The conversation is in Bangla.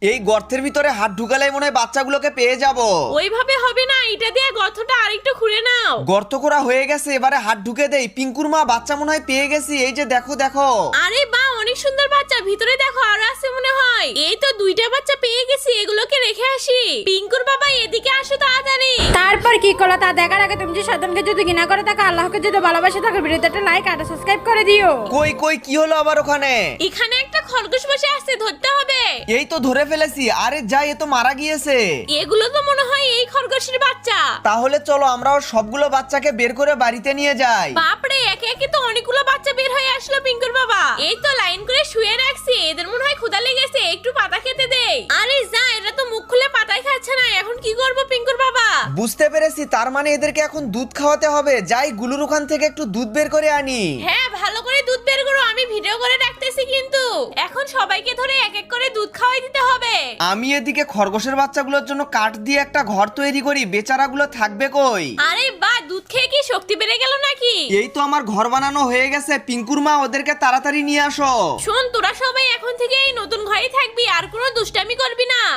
এই গর্তের ভিতরে হাত ঢুকালেই মনে হয় বাচ্চাগুলোকে পেয়ে যাব। ওইভাবে হবে না, এটা দিয়ে গর্তটা আরেকটু খুঁড়ে নাও। গর্ত করা হয়ে গেছে, এবারে হাত ঢুকে দেই। পিঙ্কুর মা, বাচ্চা মনে হয় পেয়ে গেছি। এই যে দেখো দেখো। আরে বাহ, অনেক সুন্দর বাচ্চা। ভিতরে দেখো আর আছে মনে হয়। এই তো দুইটা বাচ্চা পেয়ে গেছি, এগুলোকে রেখে আসি। পিঙ্কুর বাবা এদিকে আসো তাড়াতাড়ি। তারপর কি করলো তা দেখার আগে তুমি যে শয়তানকে যদি ঘৃণা করে থাকো, আল্লাহকে যদি ভালোবাসে থাকো, ভিডিওতে একটা লাইক আর সাবস্ক্রাইব করে দিও। কই কই কি হলো আবার ওখানে? এখানে একটা খরগোশ বসে আছে, ধরতে হবে। এই তো ধরে ফেলেছি। আরে যাই, এ তো মারা গিয়েছে। এগুলো তো মনে হয় এই খরগোশের বাচ্চা। তাহলে চলো আমরাও সবগুলো বাচ্চাকে বের করে বাড়িতে নিয়ে যাই। বাপরে, একে একে তো অনেকগুলো বাচ্চা বের হয়ে আসলো পিঙ্কুর বাবা। এই তো লাইন করে শুয়ে রাখছি, এদের মনে হয় ক্ষুধা লেগেছে, একটু পাতা খেতে দেই। আরে যা, এরা তো মুখ খুলে পাতাই খাচ্ছে না। এখন কি করবো পিঙ্কুর বাবা? বুঝতে পেরেছি, তার মানে এদেরকে এখন দুধ খাওয়াতে হবে। যাই গুলুর ওখান থেকে একটু দুধ বের করে আনি। হ্যাঁ, ভালো করে দুধ বের করো, আমি ভিডিও করে রাখতেছি। কিন্তু এখন সবাইকে ধরে এক এক করে দুধ খাওয়াই দিতে হবে। আমি এদিকে খরগোশের বাচ্চাগুলোর জন্য কাঠ দিয়ে একটা ঘর তৈরি করি। বেচারাগুলো থাকবে কই? আরে বাহ, দুধ খেয়ে কি শক্তি বেড়ে গেল নাকি? এই তো আমার ঘর বানানো হয়ে গেছে। পিঙ্কুর মা, ওদেরকে তাড়াতাড়ি নিয়ে আসো। শোন, তোরা সবাই এখন থেকে এই নতুন ঘরেই থাকবি, আর কোনো দুষ্টামি করবি না।